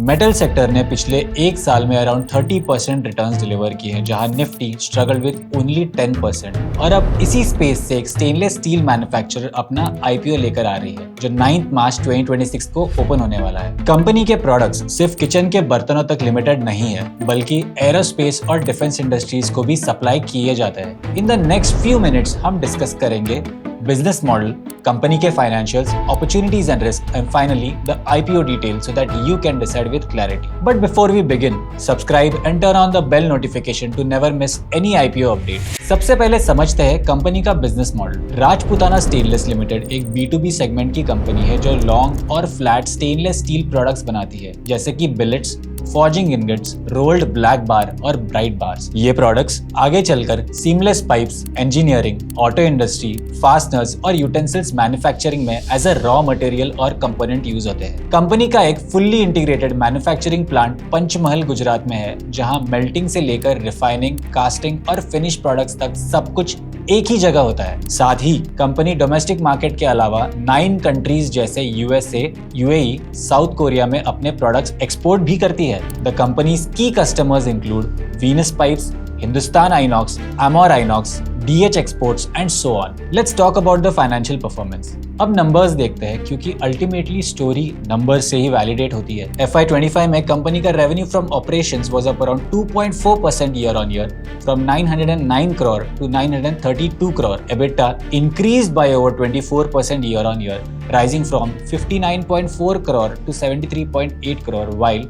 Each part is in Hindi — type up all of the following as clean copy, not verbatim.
मेटल सेक्टर ने पिछले एक साल में अराउंड 30% रिटर्न्स डिलीवर किए हैं, जहां निफ्टी स्ट्रगल विद ओनली 10%। और अब इसी स्पेस से एक स्टेनलेस स्टील मैन्युफैक्चरर अपना आईपीओ लेकर आ रही है, जो 9 मार्च 2026 को ओपन होने वाला है। कंपनी के प्रोडक्ट्स सिर्फ किचन के बर्तनों तक लिमिटेड नहीं है, बल्कि एरोस्पेस और डिफेंस इंडस्ट्रीज को भी सप्लाई किए जाते हैं। इन द नेक्स्ट फ्यू मिनट्स हम डिस्कस करेंगे business model, company के financials, opportunities and risks, and finally the IPO details so that you can decide with clarity. But before we begin, subscribe and turn on the bell notification to never miss any IPO update. सबसे पहले समझते हैं कंपनी का business model. Rajputana stainless limited एक B2B सेगमेंट की कंपनी है जो लॉन्ग और फ्लैट स्टेनलेस स्टील प्रोडक्ट्स बनाती है, जैसे कि billets, forging ingots, rolled black बार और ब्राइट बार्स। ये प्रोडक्ट्स आगे चलकर seamless pipes, engineering, auto industry, fasteners और यूटेंसिल्स मैन्युफैक्चरिंग में एज अ रॉ मटेरियल और कंपोनेंट यूज होते हैं। कंपनी का एक fully integrated manufacturing plant Panchmahal Gujarat में है, जहां मेल्टिंग से लेकर रिफाइनिंग, कास्टिंग और फिनिश प्रोडक्ट्स तक सब कुछ एक ही जगह होता है। साथ ही कंपनी डोमेस्टिक मार्केट के अलावा 9 कंट्रीज जैसे यूएसए, यूएई, साउथ कोरिया में अपने प्रोडक्ट्स एक्सपोर्ट भी करती है। द कंपनीज की कस्टमर्स इंक्लूड वीनस पाइप्स, हिंदुस्तान आइनॉक्स, अमोर Inox, DH Exports and so on. Let's talk about the financial performance. अब नंबर्स देखते हैं, क्योंकि अल्टीमेटली स्टोरी नंबर्स से ही वैलिडेट होती है। FY25 में कंपनी का revenue from operations was up around 2.4% year on year from 909 crore to 932 crore. EBITDA increased by over 24% year on year, rising from 59.4 crore to 73.8 crore, while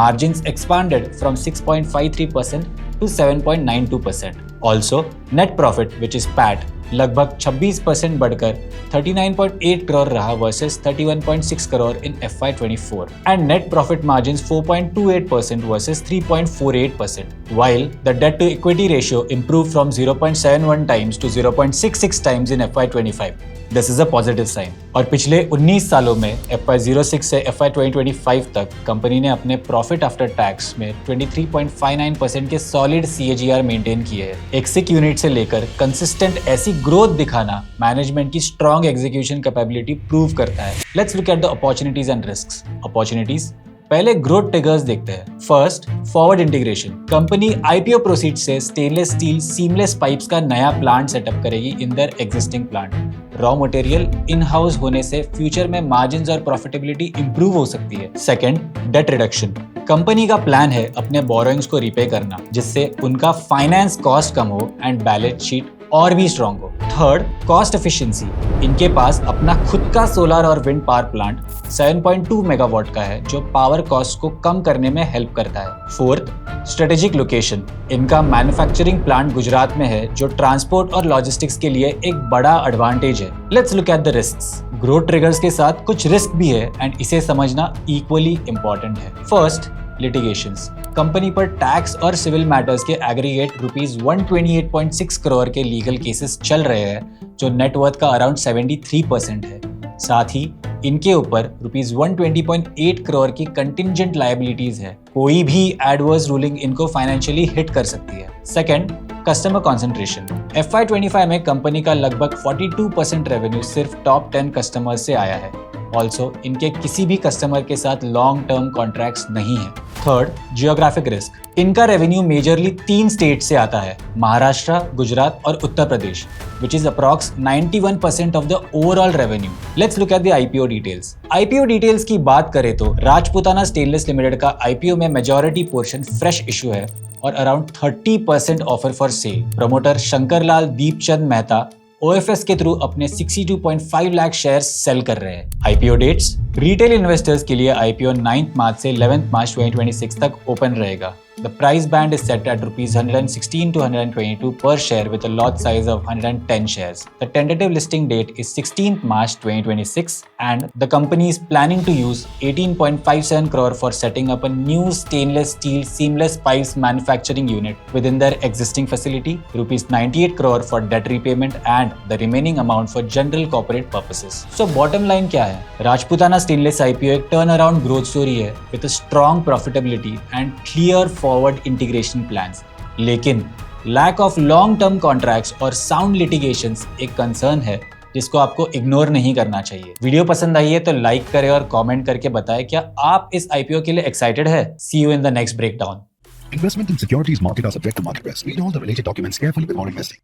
margins expanded from 6.53% to 7.92%. Also, net profit, which is PAT, लगभग 26% बढ़कर 39.8 करोड़ रहा versus 31.6 crore in FY24, and net profit margins 4.28% versus 3.48%, while the debt to equity ratio improved from 0.71 times to 0.66 times in FY25. This is a positive sign. और पिछले 19 सालों में FY06 से FY2025 तक कंपनी ने अपने प्रॉफिट आफ्टर टैक्स में 23.59% के सॉलिड CAGR मेंटेन किए हैं। एक सिक यूनिट से लेकर कंसिस्टेंट ऐसी ग्रोथ दिखाना मैनेजमेंट की स्ट्रॉन्ग एग्जीक्यूशन कैपेबिलिटी प्रूव करता है। Let's look at the opportunities and risks. Opportunities, पहले ग्रोथ ट्रिगर्स देखते हैं। First, forward integration. Company IPO proceed से स्टेनलेस स्टील सीमलेस पाइप्स का नया प्लांट सेटअप करेगी in their existing plant. Raw material in house होने से फ्यूचर में मार्जिन्स और प्रॉफिटेबिलिटी इंप्रूव हो सकती है। Second, date reduction. कंपनी का प्लान है अपने बोरोइंग्स को रिपे करना, जिससे उनका फाइनेंस कॉस्ट कम हो एंड बैलेंस शीट और भी स्ट्रॉन्ग हो। Third, cost efficiency. इनके पास अपना खुद का सोलर और विंड पावर प्लांट 7.2 मेगावाट का है, जो पावर कॉस्ट को कम करने में हेल्प करता है। Fourth, strategic location. इनका मैन्युफैक्चरिंग प्लांट गुजरात में है, जो ट्रांसपोर्ट और लॉजिस्टिक्स के लिए एक बड़ा एडवांटेज है। Let's look at the risks. Growth triggers के साथ कुछ रिस्क भी है एंड इसे समझना इक्वली इंपॉर्टेंट है। First, litigations. कंपनी पर टैक्स और सिविल मैटर्स के एग्रीगेट ₹128.6 करोड़ के लीगल केसेस चल रहे हैं, जो नेटवर्थ का अराउंड 73% है। साथ ही इनके ऊपर ₹120.8 करोड़ की कंटिंजेंट लायबिलिटीज है। कोई भी एडवर्स रूलिंग इनको फाइनेंशियली हिट कर सकती है। Second, customer concentration. FY25 में कंपनी का लगभग 42% रेवेन्यू सिर्फ टॉप 10 कस्टमर्स से आया है। ऑल्सो इनके किसी भी कस्टमर के साथ लॉन्ग टर्म कॉन्ट्रैक्ट्स नहीं है। Third, geographic risk. इनका रेवेन्यू मेजरली 3 स्टेट से आता है, महाराष्ट्र, गुजरात और Uttar Pradesh, which is approx 91% of the overall revenue. Let's look at the IPO details. IPO details की बात करें तो राजपूताना स्टेनलेस लिमिटेड का IPO में मेजॉरिटी पोर्शन फ्रेश इशू है और around 30% offer for sale. Promoter Shankarlal Deepchand Mehta OFS के थ्रू अपने 62.5 लाख शेयर सेल कर रहे हैं। IPO डेट्स, रिटेल इन्वेस्टर्स के लिए IPO 9 मार्च से 11 मार्च 2026 तक ओपन रहेगा। The price band is set at ₹116 to ₹122 per share with a lot size of 110 shares. The tentative listing date is 16th March 2026 and the company is planning to use 18.57 crore for setting up a new stainless steel seamless pipes manufacturing unit within their existing facility, ₹98 crore for debt repayment and the remaining amount for general corporate purposes. So bottom line क्या है? राजपूताना स्टेनलेस IPO एक turnaround growth story है with a strong profitability and clear forward integration plans. लेकिन lack of long term contracts और sound litigations एक concern है, जिसको आपको इग्नोर नहीं करना चाहिए। वीडियो पसंद आई है तो लाइक करें और कमेंट करके बताएं क्या आप इस आईपीओ के लिए एक्साइटेड है। See you in the next breakdown. Investment in securities market are subject to market risk. Read all the related documents carefully before investing.